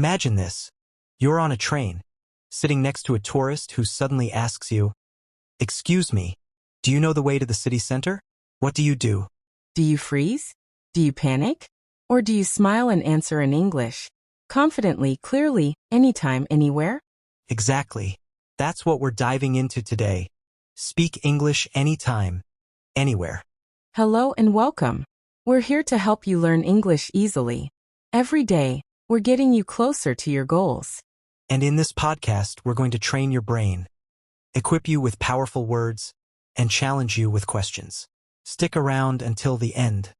Imagine this. You're on a train, sitting next to a tourist who suddenly asks you, "Excuse me, do you know the way to the city center?" What do you do? Do you freeze? Do you panic? Or do you smile and answer in English? Confidently, clearly, anytime, anywhere? Exactly. That's what we're diving into today. Speak English anytime, anywhere. Hello and welcome. We're here to help you learn English easily. Every day, we're getting you closer to your goals. And in this podcast, we're going to train your brain, equip you with powerful words, and challenge you with questions. Stick around until the end,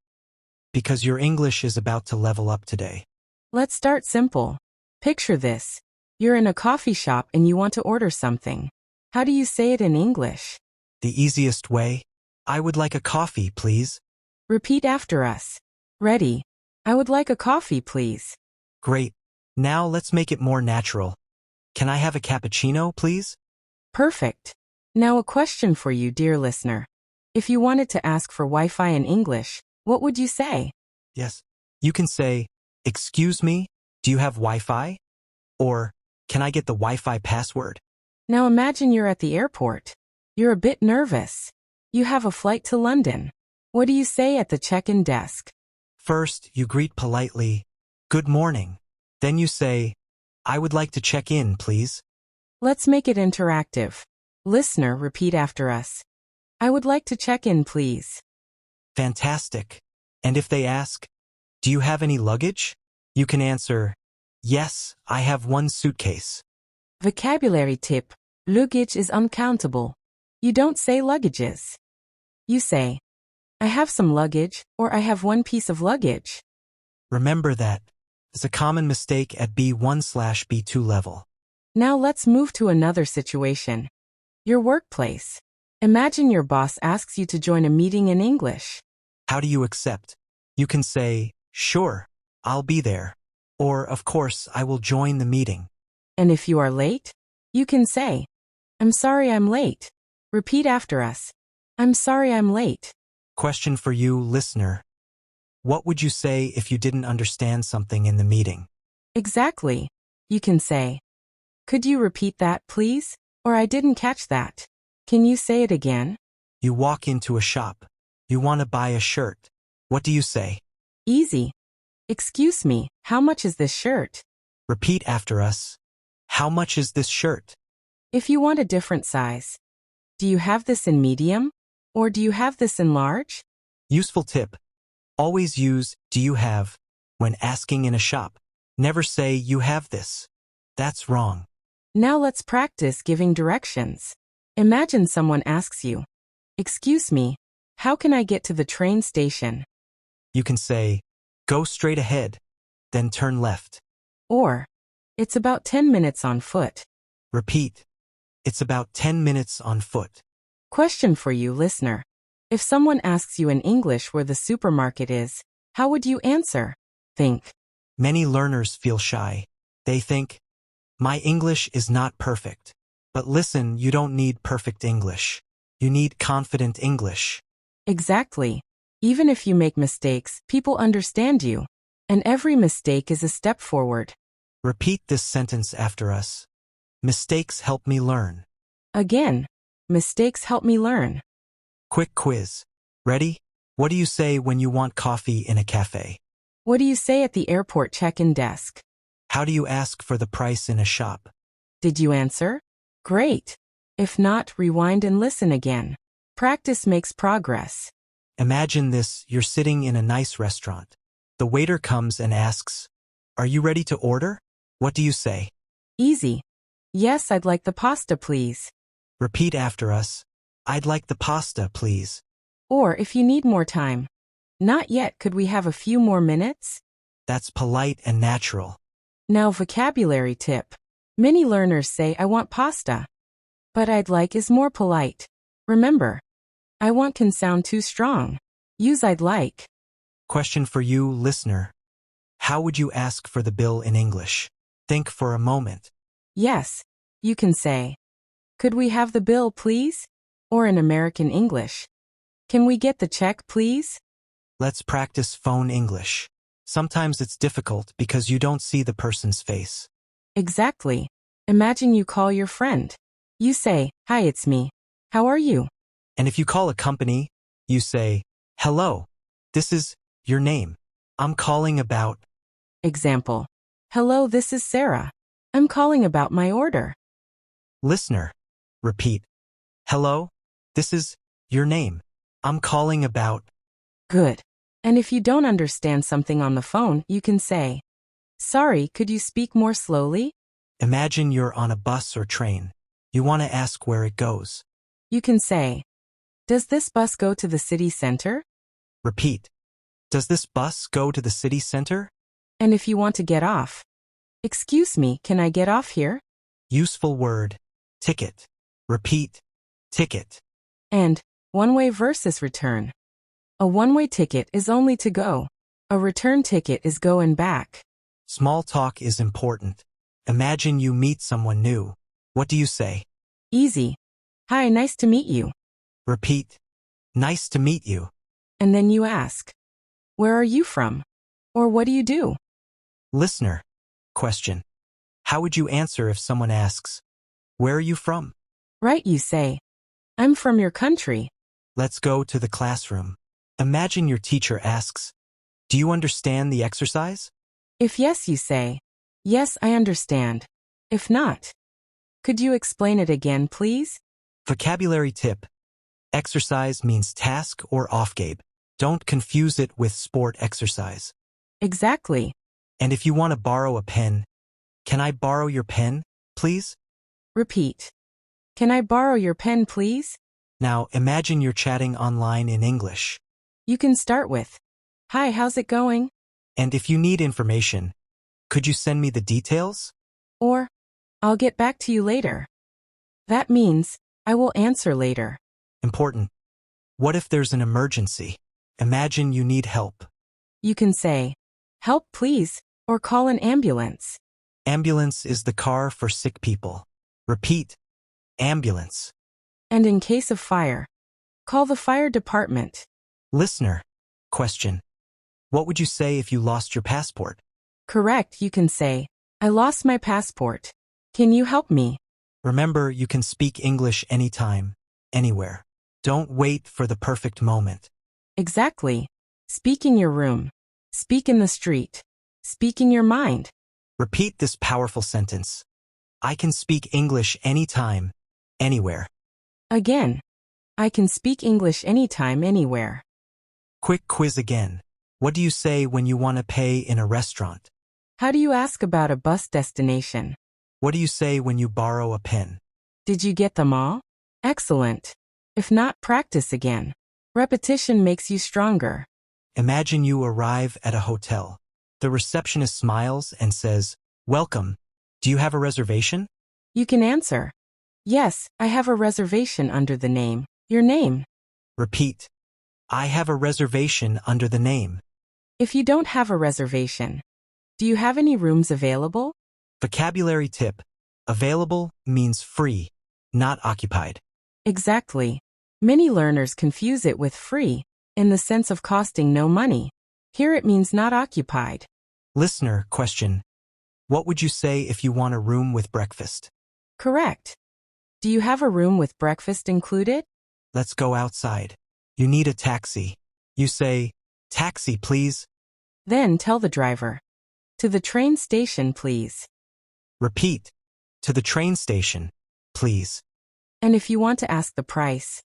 because your English is about to level up today. Let's start simple. Picture this. You're in a coffee shop and you want to order something. How do you say it in English? The easiest way? I would like a coffee, please. Repeat after us. Ready? I would like a coffee, please. Great. Now let's make it more natural. Can I have a cappuccino, please? Perfect. Now a question for you, dear listener. If you wanted to ask for Wi-Fi in English, what would you say? Yes. You can say, "Excuse me, do you have Wi-Fi?" Or, "Can I get the Wi-Fi password?" Now imagine you're at the airport. You're a bit nervous. You have a flight to London. What do you say at the check-in desk? First, you greet politely, "Good morning." Then you say, "I would like to check in, please." Let's make it interactive. Listener, repeat after us. I would like to check in, please. Fantastic. And if they ask, "Do you have any luggage?" You can answer, "Yes, I have one suitcase." Vocabulary tip. Luggage is uncountable. You don't say luggages. You say, I have some luggage, or I have one piece of luggage. Remember that. It's a common mistake at B1/B2 level. Now let's move to another situation. Your workplace. Imagine your boss asks you to join a meeting in English. How do you accept? You can say, "Sure, I'll be there." Or, "Of course, I will join the meeting." And if you are late, you can say, I'm sorry I'm late. Repeat after us. I'm sorry I'm late. Question for you, listener. What would you say if you didn't understand something in the meeting? Exactly. You can say, could you repeat that, please? Or I didn't catch that. Can you say it again? You walk into a shop. You want to buy a shirt. What do you say? Easy. Excuse me, how much is this shirt? Repeat after us. How much is this shirt? If you want a different size, do you have this in medium? Or do you have this in large? Useful tip. Always use "do you have" when asking in a shop. Never say "you have this." That's wrong. Now let's practice giving directions. Imagine someone asks you, excuse me, how can I get to the train station? You can say, "Go straight ahead, then turn left." Or, it's about 10 minutes on foot. Repeat. It's about 10 minutes on foot. Question for you, listener. If someone asks you in English where the supermarket is, how would you answer? Think. Many learners feel shy. They think, "My English is not perfect." But listen, you don't need perfect English. You need confident English. Exactly. Even if you make mistakes, people understand you. And every mistake is a step forward. Repeat this sentence after us. Mistakes help me learn. Again, mistakes help me learn. Quick quiz. Ready? What do you say when you want coffee in a cafe? What do you say at the airport check-in desk? How do you ask for the price in a shop? Did you answer? Great. If not, rewind and listen again. Practice makes progress. Imagine this, you're sitting in a nice restaurant. The waiter comes and asks, "Are you ready to order?" What do you say? Easy. Yes, I'd like the pasta, please. Repeat after us. "I'd like the pasta, please." Or if you need more time. Not yet, could we have a few more minutes? That's polite and natural. Now vocabulary tip. Many learners say I want pasta. But I'd like is more polite. Remember, I want can sound too strong. Use I'd like. Question for you, listener. How would you ask for the bill in English? Think for a moment. Yes, you can say, could we have the bill, please? Or in American English, can we get the check, please? Let's practice phone English. Sometimes it's difficult because you don't see the person's face. Exactly. Imagine you call your friend. You say, "Hi, it's me. How are you?" And if you call a company, you say, "Hello, this is your name. I'm calling about." Example. "Hello, this is Sarah. I'm calling about my order." Listener. Repeat. "Hello, this is your name. I'm calling about." Good. And if you don't understand something on the phone, you can say, "Sorry, could you speak more slowly?" Imagine you're on a bus or train. You want to ask where it goes. You can say, "Does this bus go to the city center?" Repeat. Does this bus go to the city center? And if you want to get off, "Excuse me, can I get off here?" Useful word. Ticket. Repeat. Ticket. And one-way versus return. A one-way ticket is only to go. A return ticket is go and back. Small talk is important. Imagine you meet someone new. What do you say? Easy. "Hi, nice to meet you." Repeat. Nice to meet you. And then you ask, "Where are you from?" Or "What do you do?" Listener. Question. How would you answer if someone asks, "Where are you from?" Right, you say, "I'm from your country." Let's go to the classroom. Imagine your teacher asks, "Do you understand the exercise?" If yes, you say, "Yes, I understand." If not, "Could you explain it again, please?" Vocabulary tip. Exercise means task or off-gabe. Don't confuse it with sport exercise. Exactly. And if you want to borrow a pen, "Can I borrow your pen, please?" Repeat. "Can I borrow your pen, please?" Now imagine you're chatting online in English. You can start with, "Hi, how's it going?" And if you need information, "Could you send me the details?" Or, "I'll get back to you later." That means, "I will answer later." Important. What if there's an emergency? Imagine you need help. You can say, "Help please," or call an ambulance. Ambulance is the car for sick people. Repeat. Ambulance. And in case of fire, call the fire department. Listener. Question. What would you say if you lost your passport? Correct, you can say, "I lost my passport. Can you help me?" Remember, you can speak English anytime, anywhere. Don't wait for the perfect moment. Exactly. Speak in your room. Speak in the street. Speak in your mind. Repeat this powerful sentence. I can speak English anytime, anywhere. Again, I can speak English anytime, anywhere. Quick quiz again. What do you say when you want to pay in a restaurant? How do you ask about a bus destination? What do you say when you borrow a pen? Did you get them all? Excellent. If not, practice again. Repetition makes you stronger. Imagine you arrive at a hotel. The receptionist smiles and says, "Welcome. Do you have a reservation?" You can answer, "Yes, I have a reservation under the name." Your name. Repeat. I have a reservation under the name. If you don't have a reservation, do you have any rooms available? Vocabulary tip. Available means free, not occupied. Exactly. Many learners confuse it with free, in the sense of costing no money. Here it means not occupied. Listener. Question. What would you say if you want a room with breakfast? Correct. Do you have a room with breakfast included? Let's go outside. You need a taxi. You say, "Taxi, please." Then tell the driver, "To the train station, please." Repeat. To the train station, please. And if you want to ask the price,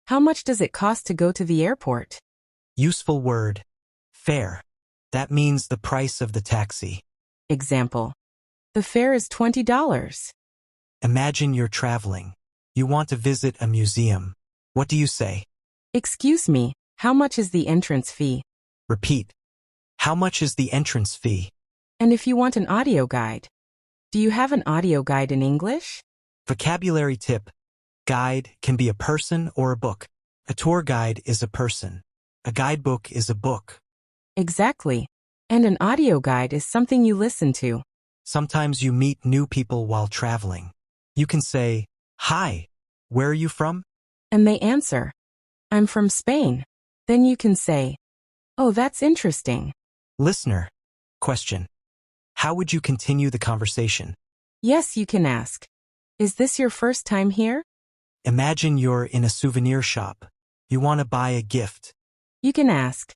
"How much does it cost to go to the airport?" Useful word. Fare. That means the price of the taxi. Example. The fare is $20. Imagine you're traveling. You want to visit a museum. What do you say? Excuse me, how much is the entrance fee? Repeat. How much is the entrance fee? And if you want an audio guide, do you have an audio guide in English? Vocabulary tip. Guide can be a person or a book. A tour guide is a person. A guidebook is a book. Exactly. And an audio guide is something you listen to. Sometimes you meet new people while traveling. You can say, "Hi, where are you from?" And they answer, "I'm from Spain." Then you can say, "Oh, that's interesting." Listener. Question. How would you continue the conversation? Yes, you can ask. Is this your first time here? Imagine you're in a souvenir shop. You want to buy a gift. You can ask.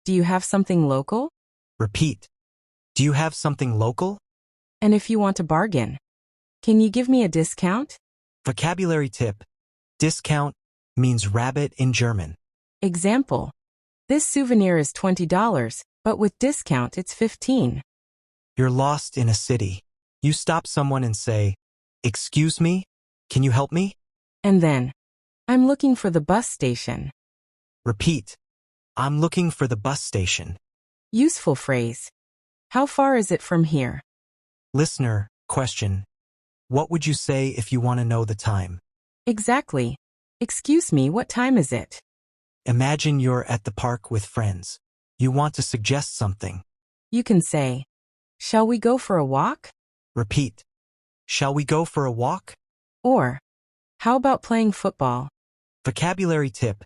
Do you have something local? Repeat. Do you have something local? And if you want to bargain, can you give me a discount? Vocabulary tip. Discount means rabbit in German. Example. This souvenir is $20, but with discount it's $15. You're lost in a city. You stop someone and say, "Excuse me, can you help me?" And then, I'm looking for the bus station. Repeat. I'm looking for the bus station. Useful phrase. How far is it from here? Listener, question. What would you say if you want to know the time? Exactly. Excuse me, what time is it? Imagine you're at the park with friends. You want to suggest something. You can say, shall we go for a walk? Repeat. Shall we go for a walk? Or, how about playing football? Vocabulary tip.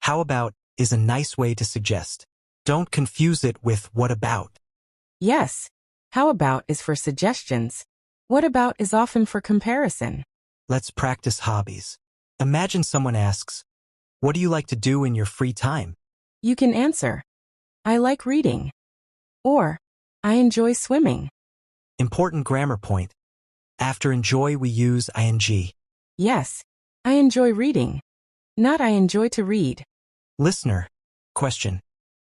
How about is a nice way to suggest. Don't confuse it with what about. Yes. How about is for suggestions. What about is often for comparison. Let's practice hobbies. Imagine someone asks, what do you like to do in your free time? You can answer, I like reading. Or, I enjoy swimming. Important grammar point. After enjoy we use ing. Yes, I enjoy reading. Not I enjoy to read. Listener, question.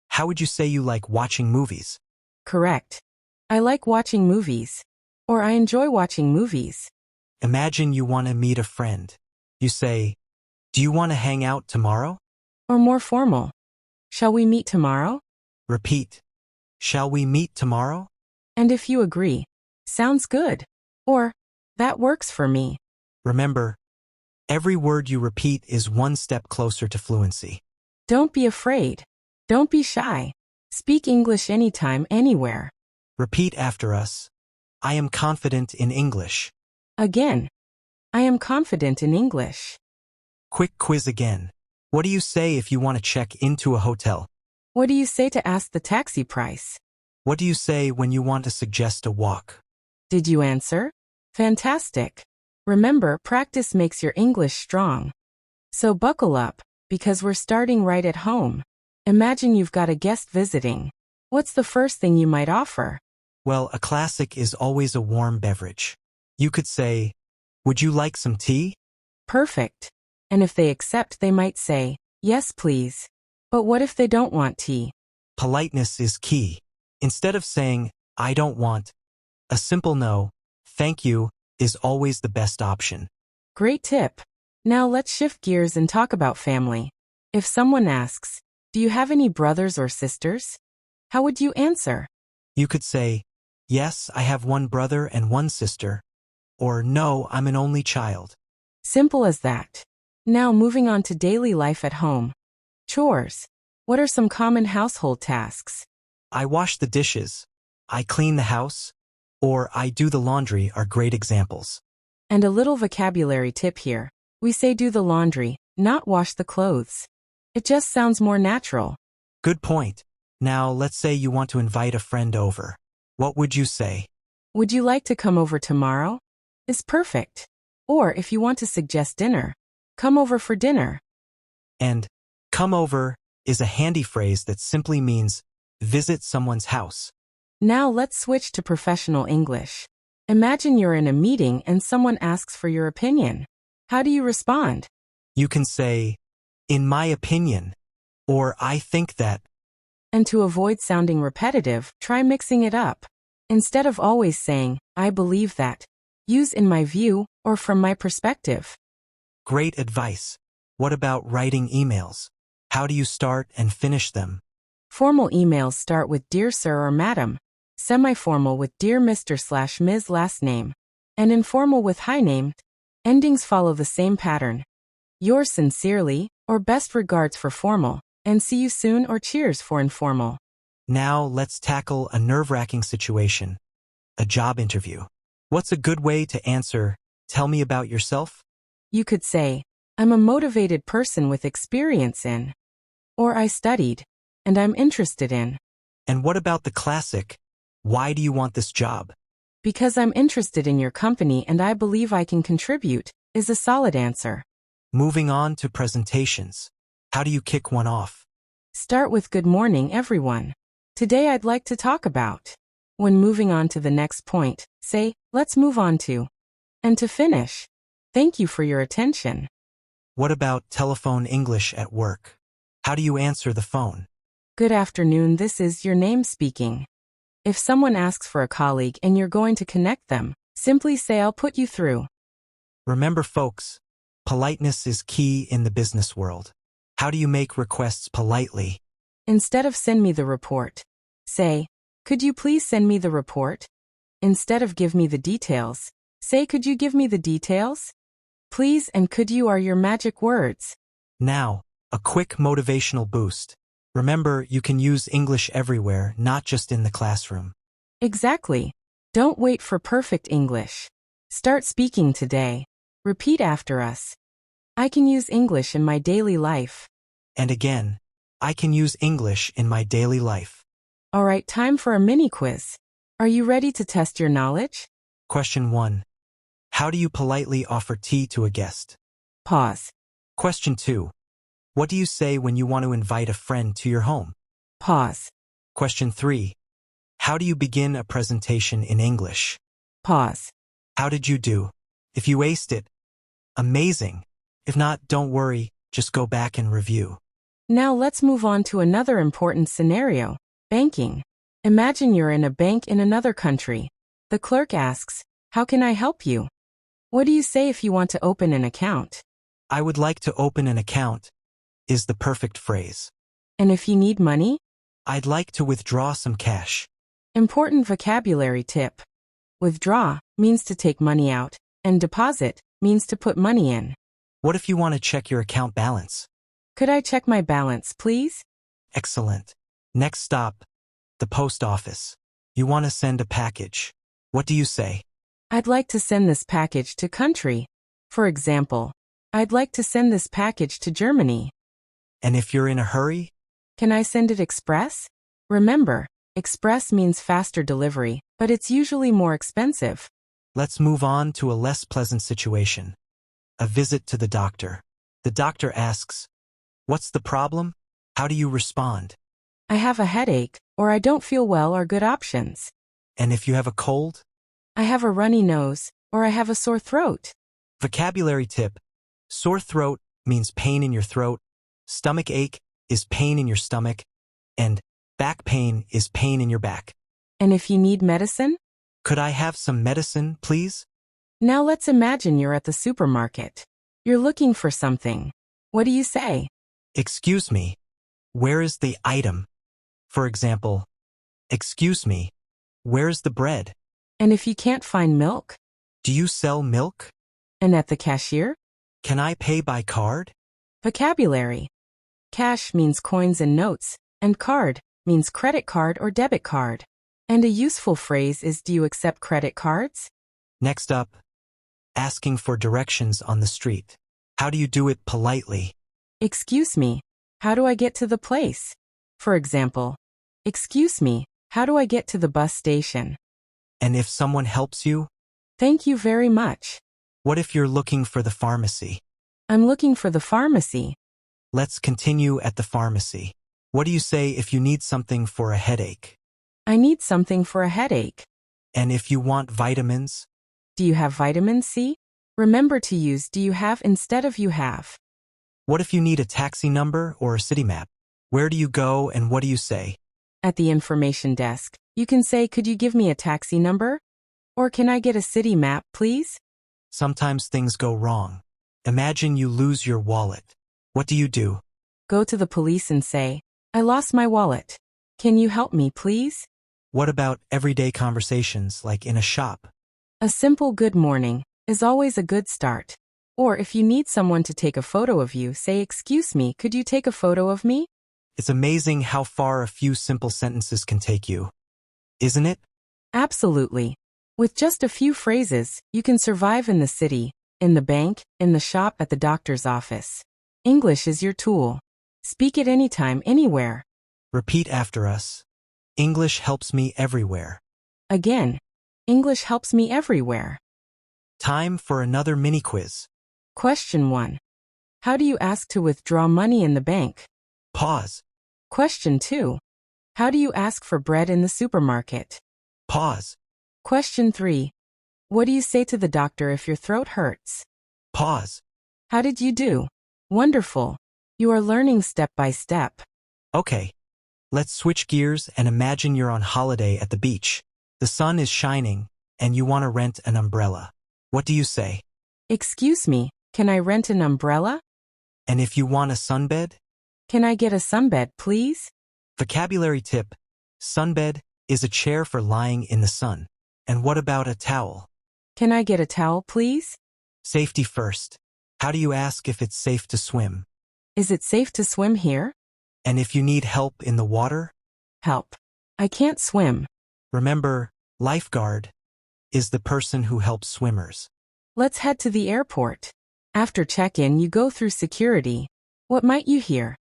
How would you say you like watching movies? Correct. I like watching movies. Or I enjoy watching movies. Imagine you want to meet a friend. You say, do you want to hang out tomorrow? Or more formal. Shall we meet tomorrow? Repeat. Shall we meet tomorrow? And if you agree, sounds good. Or, that works for me. Remember, every word you repeat is one step closer to fluency. Don't be afraid. Don't be shy. Speak English anytime, anywhere. Repeat after us. I am confident in English. Again. I am confident in English. Quick quiz again. What do you say if you want to check into a hotel? What do you say to ask the taxi price? What do you say when you want to suggest a walk? Did you answer? Fantastic. Remember, practice makes your English strong. So buckle up, because we're starting right at home. Imagine you've got a guest visiting. What's the first thing you might offer? Well, a classic is always a warm beverage. You could say, would you like some tea? Perfect. And if they accept, they might say, yes, please. But what if they don't want tea? Politeness is key. Instead of saying, I don't want, a simple no, thank you, is always the best option. Great tip. Now let's shift gears and talk about family. If someone asks, do you have any brothers or sisters? How would you answer? You could say, yes, I have one brother and one sister. Or no, I'm an only child. Simple as that. Now moving on to daily life at home. Chores. What are some common household tasks? I wash the dishes. I clean the house. Or I do the laundry are great examples. And a little vocabulary tip here. We say do the laundry, not wash the clothes. It just sounds more natural. Good point. Now let's say you want to invite a friend over. What would you say? Would you like to come over tomorrow? Is perfect. Or if you want to suggest dinner, come over for dinner. And come over is a handy phrase that simply means visit someone's house. Now let's switch to professional English. Imagine you're in a meeting and someone asks for your opinion. How do you respond? You can say, in my opinion, or I think that. And to avoid sounding repetitive, try mixing it up. Instead of always saying, I believe that, use in my view or from my perspective. Great advice. What about writing emails? How do you start and finish them? Formal emails start with Dear Sir or Madam. Semi-formal with Dear Mr./Ms. last name. And informal with Hi name. Endings follow the same pattern. Yours sincerely, or best regards for formal, and see you soon or cheers for informal. Now let's tackle a nerve-wracking situation. A job interview. What's a good way to answer, tell me about yourself? You could say, I'm a motivated person with experience in. Or I studied, and I'm interested in. And what about the classic, Why do you want this job? Because I'm interested in your company and I believe I can contribute, is a solid answer. Moving on to presentations. How do you kick one off? Start with good morning, everyone. Today I'd like to talk about. When moving on to the next point, say, let's move on to. And to finish, thank you for your attention. What about telephone English at work? How do you answer the phone? Good afternoon, this is your name speaking. If someone asks for a colleague and you're going to connect them, simply say I'll put you through. Remember folks, politeness is key in the business world. How do you make requests politely? Instead of send me the report, say, could you please send me the report? Instead of give me the details, say could you give me the details? Please and could you are your magic words. Now, a quick motivational boost. Remember, you can use English everywhere, not just in the classroom. Exactly. Don't wait for perfect English. Start speaking today. Repeat after us. I can use English in my daily life. And again, I can use English in my daily life. All right, time for a mini quiz. Are you ready to test your knowledge? Question 1. How do you politely offer tea to a guest? Pause. Question 2. What do you say when you want to invite a friend to your home? Pause. Question 3. How do you begin a presentation in English? Pause. How did you do? If you aced it, amazing. If not, don't worry, just go back and review. Now let's move on to another important scenario, banking. Imagine you're in a bank in another country. The clerk asks, how can I help you? What do you say if you want to open an account? I would like to open an account is the perfect phrase. And if you need money? I'd like to withdraw some cash. Important vocabulary tip. Withdraw means to take money out, and deposit means to put money in. What if you want to check your account balance? Could I check my balance, please? Excellent. Next stop, the post office. You want to send a package. What do you say? I'd like to send this package to country. For example, I'd like to send this package to Germany. And if you're in a hurry? Can I send it express? Remember, express means faster delivery, but it's usually more expensive. Let's move on to a less pleasant situation. A visit to the doctor. The doctor asks, what's the problem? How do you respond? I have a headache, or I don't feel well are good options. And if you have a cold? I have a runny nose, or I have a sore throat. Vocabulary tip. Sore throat means pain in your throat. Stomach ache is pain in your stomach. And back pain is pain in your back. And if you need medicine? Could I have some medicine, please? Now let's imagine you're at the supermarket. You're looking for something. What do you say? Excuse me, where is the item? For example, excuse me, where's the bread? And if you can't find milk? Do you sell milk? And at the cashier? Can I pay by card? Vocabulary. Cash means coins and notes, and card means credit card or debit card. And a useful phrase is do you accept credit cards? Next up, asking for directions on the street. How do you do it politely? Excuse me, how do I get to the place? For example, excuse me, how do I get to the bus station? And if someone helps you? Thank you very much. What if you're looking for the pharmacy? I'm looking for the pharmacy. Let's continue at the pharmacy. What do you say if you need something for a headache? I need something for a headache. And if you want vitamins? Do you have vitamin C? Remember to use do you have instead of you have. What if you need a taxi number or a city map? Where do you go and what do you say? At the information desk, you can say could you give me a taxi number? Or can I get a city map, please? Sometimes things go wrong. Imagine you lose your wallet. What do you do? Go to the police and say, I lost my wallet. Can you help me, please? What about everyday conversations like in a shop? A simple good morning is always a good start. Or if you need someone to take a photo of you, say, excuse me, could you take a photo of me? It's amazing how far a few simple sentences can take you. Isn't it? Absolutely. With just a few phrases, you can survive in the city, in the bank, in the shop, at the doctor's office. English is your tool. Speak it anytime, anywhere. Repeat after us. English helps me everywhere. Again, English helps me everywhere. Time for another mini quiz. Question 1. How do you ask to withdraw money in the bank? Pause. Question 2. How do you ask for bread in the supermarket? Pause. Question 3. What do you say to the doctor if your throat hurts? Pause. How did you do? Wonderful. You are learning step by step. Okay. Let's switch gears and imagine you're on holiday at the beach. The sun is shining, and you want to rent an umbrella. What do you say? Excuse me, can I rent an umbrella? And if you want a sunbed? Can I get a sunbed, please? Vocabulary tip. Sunbed is a chair for lying in the sun. And what about a towel? Can I get a towel, please? Safety first. How do you ask if it's safe to swim? Is it safe to swim here? And if you need help in the water? Help. I can't swim. Remember, lifeguard is the person who helps swimmers. Let's head to the airport. After check-in, you go through security. What might you hear?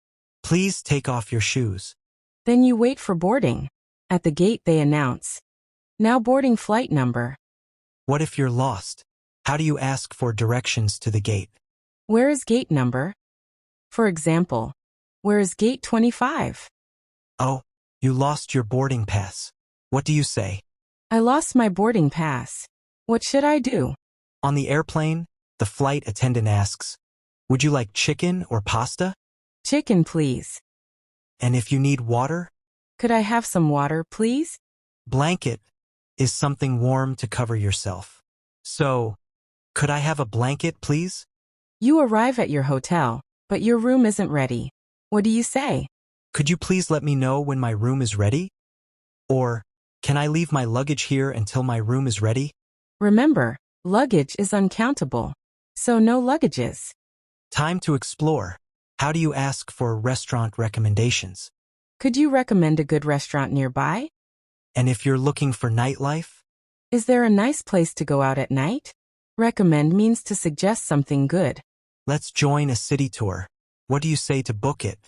Please take off your shoes. Then you wait for boarding. At the gate, they announce, now boarding flight number. What if you're lost? How do you ask for directions to the gate? Where is gate number? For example, where is gate 25? Oh, you lost your boarding pass. What do you say? I lost my boarding pass. What should I do? On the airplane, the flight attendant asks, would you like chicken or pasta? Chicken, please. And if you need water? Could I have some water, please? Blanket is something warm to cover yourself. So, could I have a blanket, please? You arrive at your hotel, but your room isn't ready. What do you say? Could you please let me know when my room is ready? Or, can I leave my luggage here until my room is ready? Remember, luggage is uncountable. So no luggages. Time to explore. How do you ask for restaurant recommendations? Could you recommend a good restaurant nearby? And if you're looking for nightlife? Is there a nice place to go out at night? Recommend means to suggest something good. Let's join a city tour. What do you say to book it?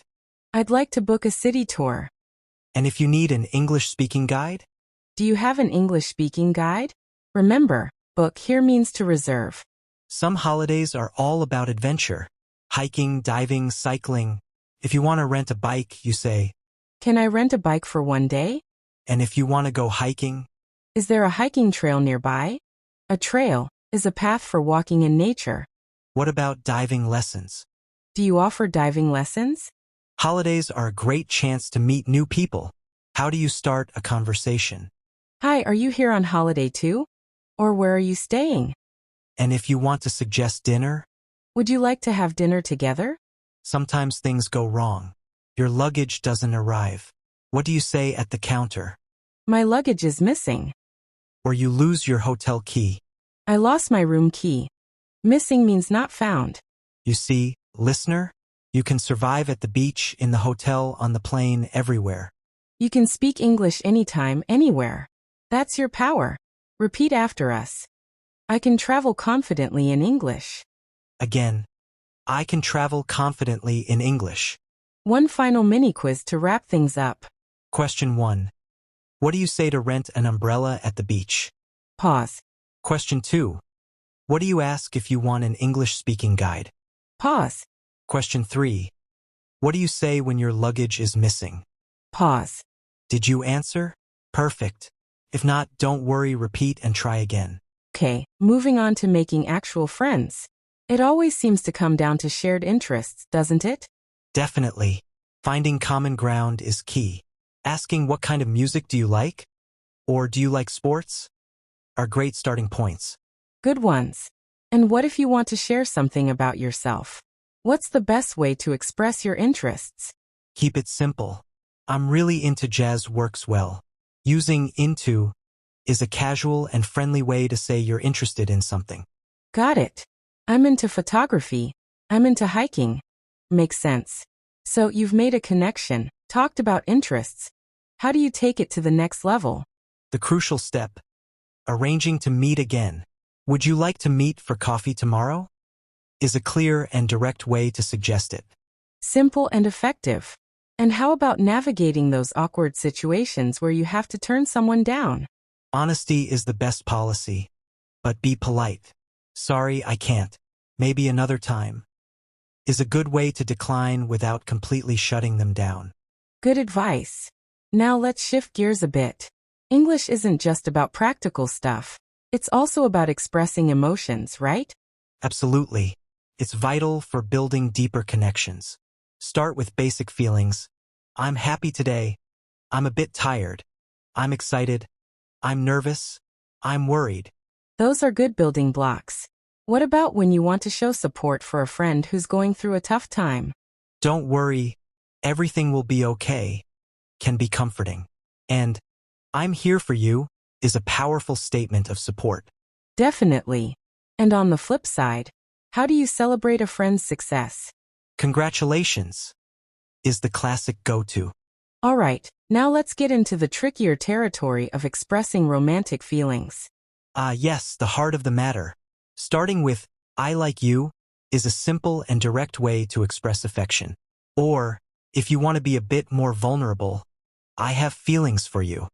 I'd like to book a city tour. And if you need an English-speaking guide? Do you have an English-speaking guide? Remember, book here means to reserve. Some holidays are all about adventure. Hiking, diving, cycling. If you want to rent a bike, you say, Can I rent a bike for one day? and if you want to go hiking? Is there a hiking trail nearby? A trail is a path for walking in nature. What about diving lessons? Do you offer diving lessons? Holidays are a great chance to meet new people. How do you start a conversation? Hi, are you here on holiday too? Or where are you staying? And if you want to suggest dinner? Would you like to have dinner together? Sometimes things go wrong. Your luggage doesn't arrive. What do you say at the counter? My luggage is missing. Or you lose your hotel key. I lost my room key. Missing means not found. You see, listener, you can survive at the beach, in the hotel, on the plane, everywhere. You can speak English anytime, anywhere. That's your power. Repeat after us. I can travel confidently in English. Again, I can travel confidently in English. One final mini quiz to wrap things up. Question 1. What do you say to rent an umbrella at the beach? Pause. Question 2. What do you ask if you want an English-speaking guide? Pause. Question 3. What do you say when your luggage is missing? Pause. Did you answer? Perfect. If not, don't worry, repeat and try again. Okay, moving on to making actual friends. It always seems to come down to shared interests, doesn't it? Definitely. Finding common ground is key. Asking what kind of music do you like? Or do you like sports? Are great starting points. Good ones. And what if you want to share something about yourself? What's the best way to express your interests? Keep it simple. I'm really into jazz works well. Using into is a casual and friendly way to say you're interested in something. Got it. I'm into photography. I'm into hiking. Makes sense. So you've made a connection, talked about interests. How do you take it to the next level? The crucial step. Arranging to meet again. Would you like to meet for coffee tomorrow? Is a clear and direct way to suggest it. Simple and effective. And how about navigating those awkward situations where you have to turn someone down? Honesty is the best policy, but be polite. Sorry, I can't. Maybe another time. Is a good way to decline without completely shutting them down. Good advice. Now let's shift gears a bit. English isn't just about practical stuff. It's also about expressing emotions, right? Absolutely. It's vital for building deeper connections. Start with basic feelings. I'm happy today. I'm a bit tired. I'm excited. I'm nervous. I'm worried. Those are good building blocks. What about when you want to show support for a friend who's going through a tough time? Don't worry. Everything will be okay. Can be comforting. And I'm here for you is a powerful statement of support. Definitely. And on the flip side, how do you celebrate a friend's success? Congratulations is the classic go-to. All right, now let's get into the trickier territory of expressing romantic feelings. Yes, the heart of the matter. Starting with, I like you, is a simple and direct way to express affection. Or, if you want to be a bit more vulnerable, I have feelings for you.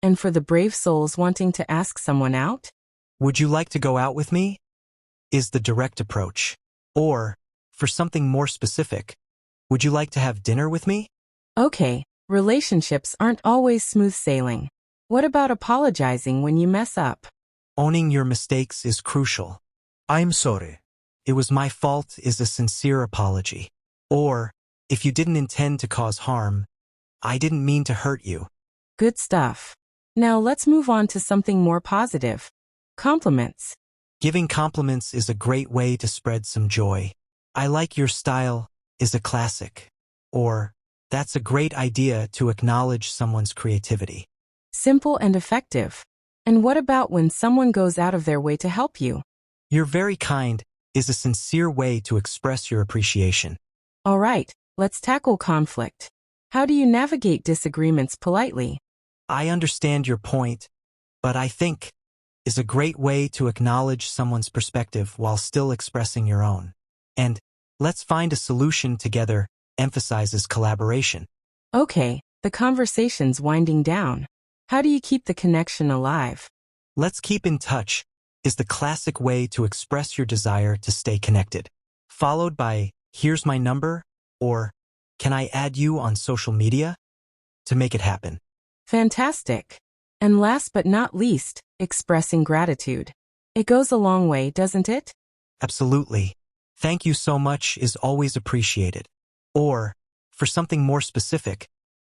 And for the brave souls wanting to ask someone out? Would you like to go out with me? Is the direct approach. Or, for something more specific, would you like to have dinner with me? Okay, relationships aren't always smooth sailing. What about apologizing when you mess up? Owning your mistakes is crucial. I'm sorry. It was my fault is a sincere apology. Or, if you didn't intend to cause harm, I didn't mean to hurt you. Good stuff. Now let's move on to something more positive. Compliments. Giving compliments is a great way to spread some joy. I like your style is a classic. Or, that's a great idea to acknowledge someone's creativity. Simple and effective. And what about when someone goes out of their way to help you? You're very kind is a sincere way to express your appreciation. All right, let's tackle conflict. How do you navigate disagreements politely? I understand your point, but I think is a great way to acknowledge someone's perspective while still expressing your own. And let's find a solution together emphasizes collaboration. Okay, the conversation's winding down. How do you keep the connection alive? Let's keep in touch is the classic way to express your desire to stay connected, followed by, here's my number, or, can I add you on social media? To make it happen. Fantastic. And last but not least, expressing gratitude. It goes a long way, doesn't it? Absolutely. Thank you so much is always appreciated. Or, for something more specific,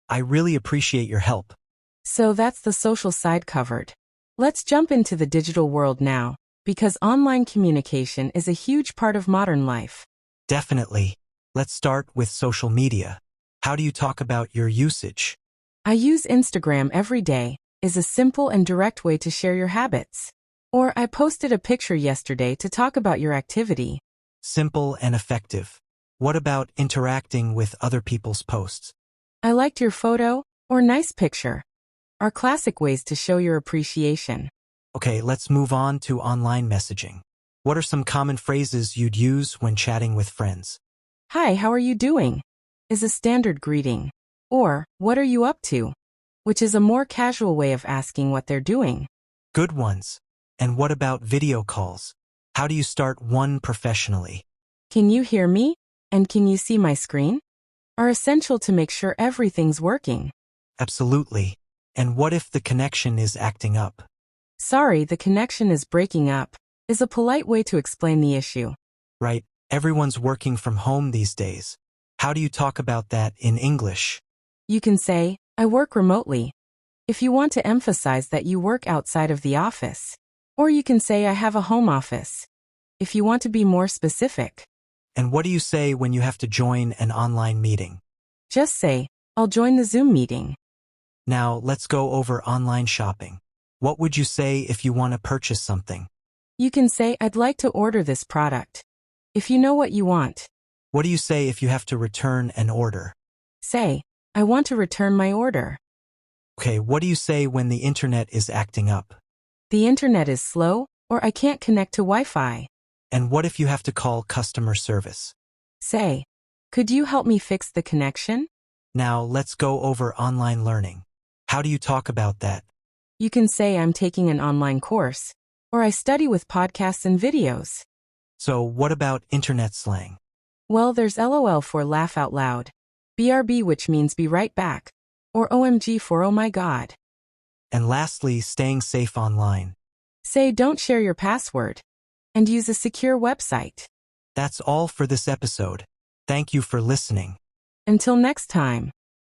I really appreciate your help. So that's the social side covered. Let's jump into the digital world now, because online communication is a huge part of modern life. Definitely. Let's start with social media. How do you talk about your usage? I use Instagram every day, is a simple and direct way to share your habits. Or I posted a picture yesterday to talk about your activity. Simple and effective. What about interacting with other people's posts? I liked your photo, or nice picture. Are classic ways to show your appreciation. Okay, let's move on to online messaging. What are some common phrases you'd use when chatting with friends? Hi, how are you doing? Is a standard greeting. Or, what are you up to? Which is a more casual way of asking what they're doing. Good ones. And what about video calls? How do you start one professionally? Can you hear me? And can you see my screen? Are essential to make sure everything's working. Absolutely. And what if the connection is acting up? Sorry, the connection is breaking up, is a polite way to explain the issue. Right, everyone's working from home these days. How do you talk about that in English? You can say, I work remotely. If you want to emphasize that you work outside of the office. Or you can say I have a home office. If you want to be more specific. And what do you say when you have to join an online meeting? Just say, I'll join the Zoom meeting. Now, let's go over online shopping. What would you say if you want to purchase something? You can say, I'd like to order this product. If you know what you want. What do you say if you have to return an order? Say, I want to return my order. Okay, what do you say when the internet is acting up? The internet is slow, or I can't connect to Wi-Fi. And what if you have to call customer service? Say, could you help me fix the connection? Now, let's go over online learning. How do you talk about that? You can say I'm taking an online course, or I study with podcasts and videos. So what about internet slang? Well, there's LOL for laugh out loud, BRB which means be right back, or OMG for oh my god. And lastly, staying safe online. Say don't share your password, and use a secure website. That's all for this episode. Thank you for listening. Until next time.